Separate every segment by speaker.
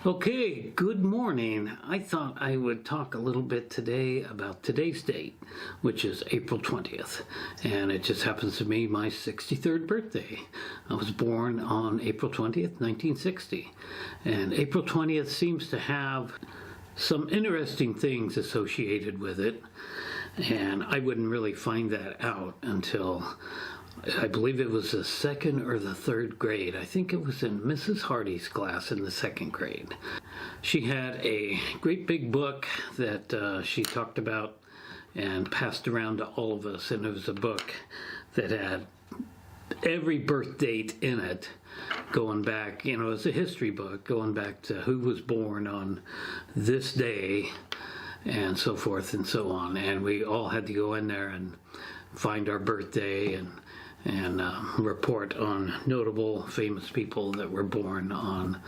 Speaker 1: Okay, good morning. I thought I would talk a little bit today about today's date, which is April 20th, and it just happens to be my 63rd birthday. I was born on April 20th, 1960, and April 20th seems to have some interesting things associated with it, and I wouldn't really find that out until I believe it was the second or the third grade. I think it was in Mrs. Hardy's class in the second grade. She had a great big book that she talked about and passed around to all of us, and it was a book that had every birth date in it going back, you know, it's a history book going back to who was born on this day and so forth and so on. And we all had to go in there and find our birthday and report on notable famous people that were born on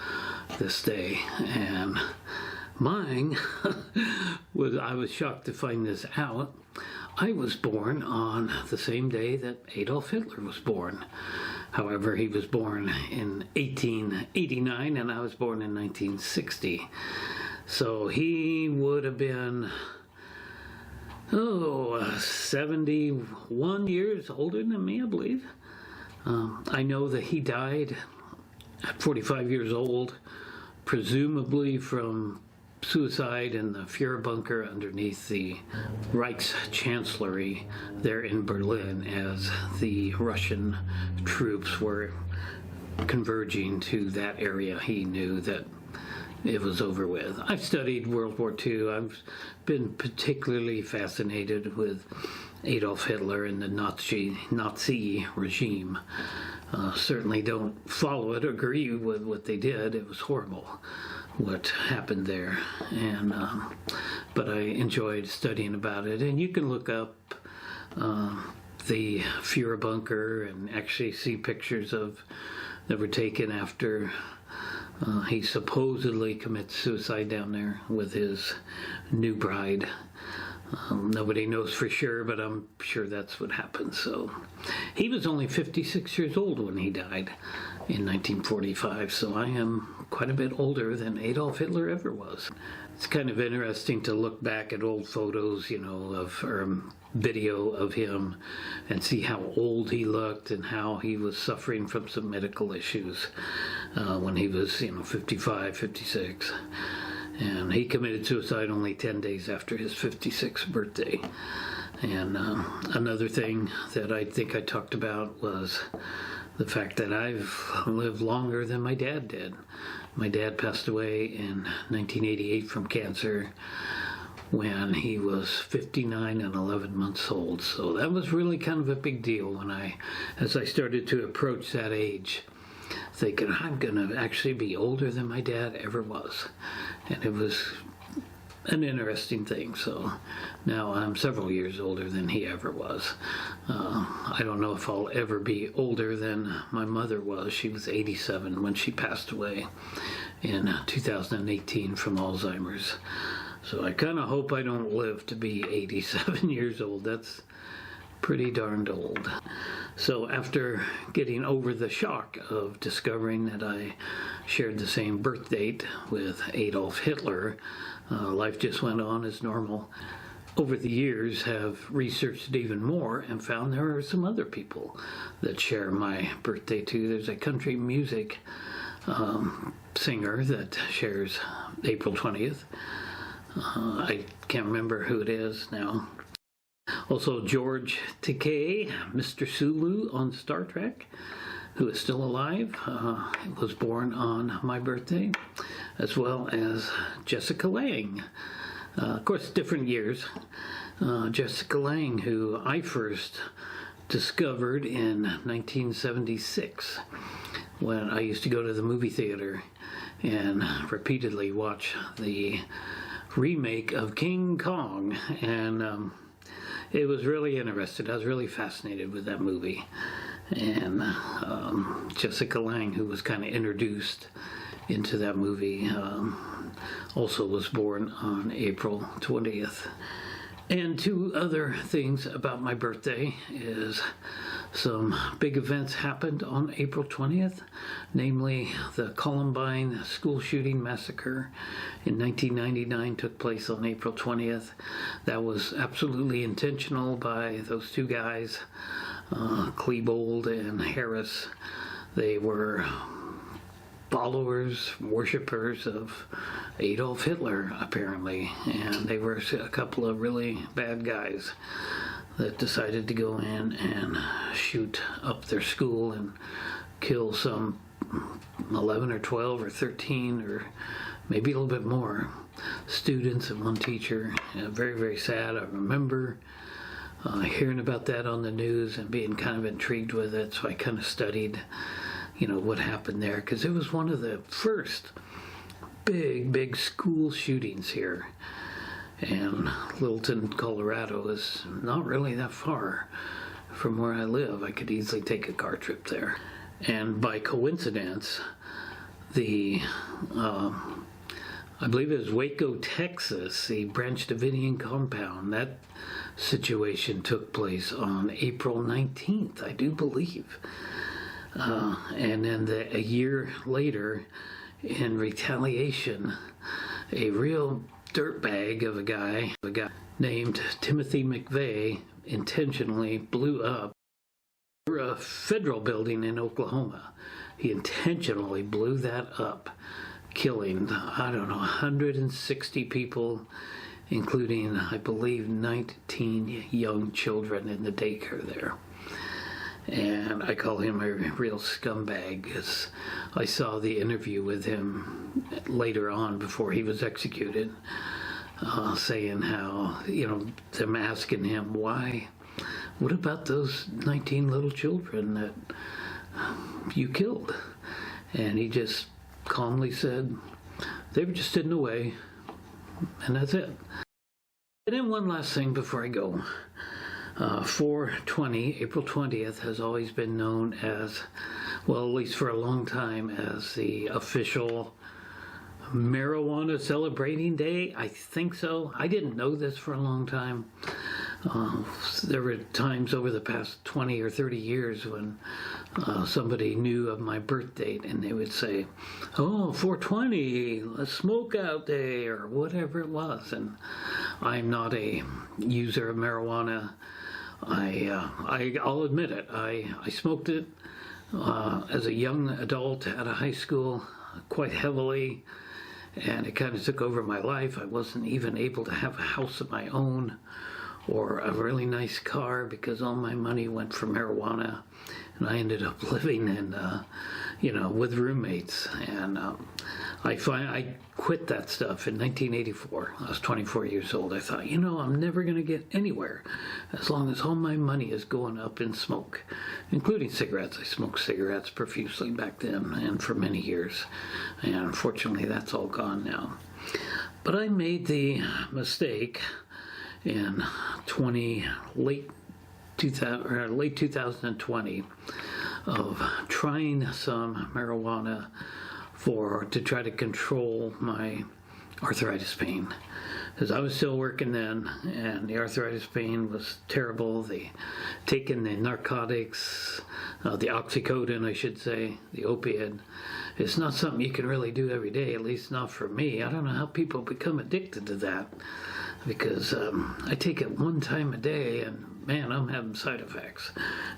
Speaker 1: this day. And mine I was shocked to find this out. I was born on the same day that Adolf Hitler was born. However, he was born in 1889 and I was born in 1960. So he would have been 71 years older than me, I believe. I know that he died at 45 years old, presumably from suicide in the Führer bunker underneath the Reichschancellery there in Berlin as the Russian troops were converging to that area. He knew that it was over with. I've studied World War II. I've been particularly fascinated with Adolf Hitler and the Nazi regime. Certainly don't follow it or agree with what they did. It was horrible what happened there. But I enjoyed studying about it. And you can look up the Führer bunker and actually see pictures that were taken after he supposedly commits suicide down there with his new bride. Nobody knows for sure, but I'm sure that's what happened. So he was only 56 years old when he died in 1945, so I am quite a bit older than Adolf Hitler ever was. It's kind of interesting to look back at old photos, you know, or video of him and see how old he looked and how he was suffering from some medical issues when he was, 55, 56. And he committed suicide only 10 days after his 56th birthday. And another thing that I think I talked about was the fact that I've lived longer than my dad did. My dad passed away in 1988 from cancer when he was 59 and 11 months old. So that was really kind of a big deal as I started to approach that age, thinking I'm going to actually be older than my dad ever was. And it was an interesting thing. So now I'm several years older than he ever was. I don't know if I'll ever be older than my mother was. She was 87 when she passed away in 2018 from Alzheimer's. So I kind of hope I don't live to be 87 years old. That's pretty darned old. So after getting over the shock of discovering that I shared the same birth date with Adolf Hitler, life just went on as normal. Over the years have researched it even more and found there are some other people that share my birthday too. There's a country music singer that shares April 20th. I can't remember who it is now. Also George Takei, Mr. Sulu on Star Trek, who is still alive, was born on my birthday, as well as Jessica Lange. Of course, different years. Jessica Lange, who I first discovered in 1976 when I used to go to the movie theater and repeatedly watch the remake of King Kong, and it was really interesting. I was really fascinated with that movie. And Jessica Lange, who was kind of introduced into that movie, also was born on April 20th. And two other things about my birthday is Some big events happened on April 20th, namely the Columbine school shooting massacre in 1999 took place on April 20th. That was absolutely intentional by those two guys, Klebold and Harris. They were followers, worshippers of Adolf Hitler, apparently, and they were a couple of really bad guys that decided to go in and shoot up their school and kill some 11 or 12 or 13 or maybe a little bit more students and one teacher. Very, very sad. I remember hearing about that on the news and being kind of intrigued with it, so I kind of studied, what happened there, because it was one of the first big school shootings here. And Littleton, Colorado is not really that far from where I live. I could easily take a car trip there. And by coincidence, I believe it was Waco, Texas, the Branch Davidian compound, that situation took place on April 19th, I do believe. And then a year later, in retaliation, a real dirtbag of a guy named Timothy McVeigh intentionally blew up a federal building in Oklahoma. He intentionally blew that up, killing, 160 people, including, I believe, 19 young children in the daycare there. And I call him a real scumbag, because I saw the interview with him later on before he was executed, saying how, them asking him, why, what about those 19 little children that you killed? And he just calmly said, they were just in the way, and that's it. And then one last thing before I go. 4/20, April 20th, has always been known as, well, at least for a long time, as the official marijuana celebrating day. I think so. I didn't know this for a long time. There were times over the past 20 or 30 years when somebody knew of my birth date and they would say, oh, 4/20, let's smoke out day, or whatever it was. And I'm not a user of marijuana. I'll admit it. I smoked it as a young adult out of high school quite heavily, and it kind of took over my life. I wasn't even able to have a house of my own or a really nice car because all my money went for marijuana, and I ended up living in, with roommates. And I quit that stuff in 1984. I was 24 years old. I thought, I'm never going to get anywhere as long as all my money is going up in smoke, including cigarettes. I smoked cigarettes profusely back then and for many years. And unfortunately, that's all gone now. But I made the mistake in late 2020 of trying some marijuana to try to control my arthritis pain, because I was still working then, and the arthritis pain was terrible. Taking the narcotics, the oxycodone, I should say, the opiate, it's not something you can really do every day, at least not for me. I don't know how people become addicted to that, because I take it one time a day, and man, I'm having side effects,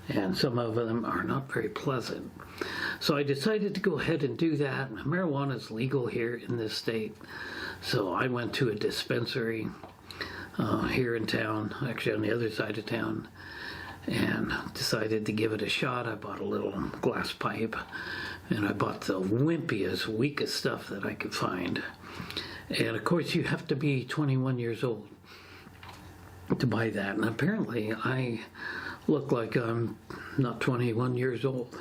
Speaker 1: and some of them are not very pleasant. So I decided to go ahead and do that. Marijuana is legal here in this state, so I went to a dispensary here in town, actually on the other side of town, and decided to give it a shot. I bought a little glass pipe, and I bought the wimpiest, weakest stuff that I could find. And of course, you have to be 21 years old to buy that. And apparently, I look like I'm not 21 years old.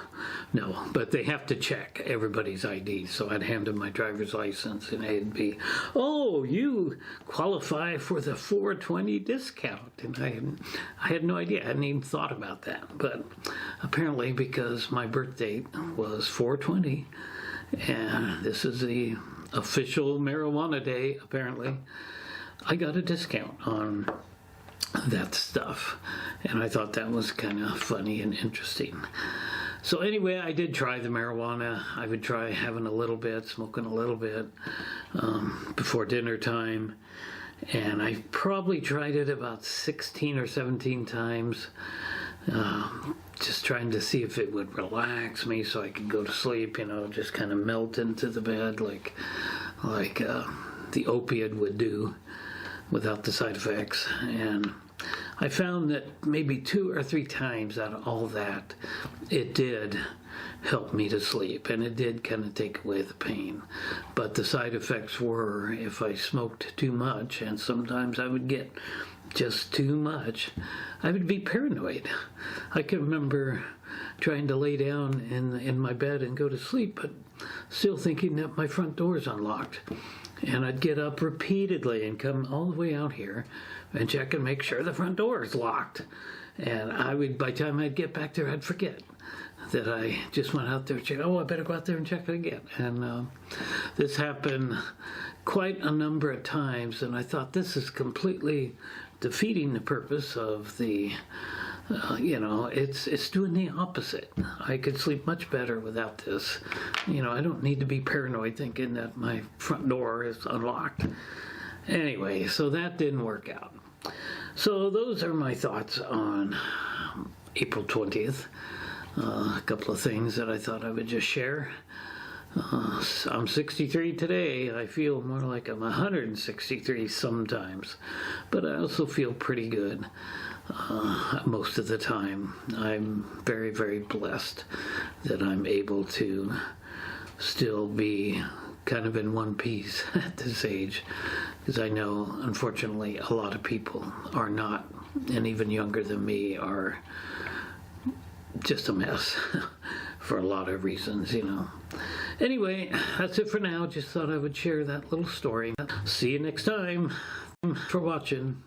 Speaker 1: No, but they have to check everybody's ID. So I'd hand them my driver's license, and it'd be, oh, you qualify for the 4/20 discount. And I had no idea. I hadn't even thought about that. But apparently, because my birth date was 4/20, and this is the official marijuana day, apparently, I got a discount on that stuff. And I thought that was kind of funny and interesting. So anyway, I did try the marijuana. I would try having a little bit, smoking a little bit before dinner time. And I probably tried it about 16 or 17 times, just trying to see if it would relax me so I could go to sleep, just kind of melt into the bed like the opiate would do without the side effects. And I found that maybe 2 or 3 times out of all that, it did help me to sleep, and it did kind of take away the pain. But the side effects were, if I smoked too much, and sometimes I would get just too much, I would be paranoid. I can remember trying to lay down in my bed and go to sleep, but still thinking that my front door is unlocked. And I'd get up repeatedly and come all the way out here and check and make sure the front door is locked. And by the time I'd get back there, I'd forget that I just went out there and checked. Oh, I better go out there and check it again. And this happened quite a number of times, and I thought, this is completely defeating the purpose of the, it's doing the opposite. I could sleep much better without this. I don't need to be paranoid thinking that my front door is unlocked. Anyway, so that didn't work out. So those are my thoughts on April 20th. A couple of things that I thought I would just share. I'm 63 today. I feel more like I'm 163 sometimes, but I also feel pretty good most of the time. I'm very, very blessed that I'm able to still be kind of in one piece at this age, because I know, unfortunately, a lot of people are not, and even younger than me are just a mess for a lot of reasons, Anyway, that's it for now. Just thought I would share that little story. See you next time. Thanks for watching.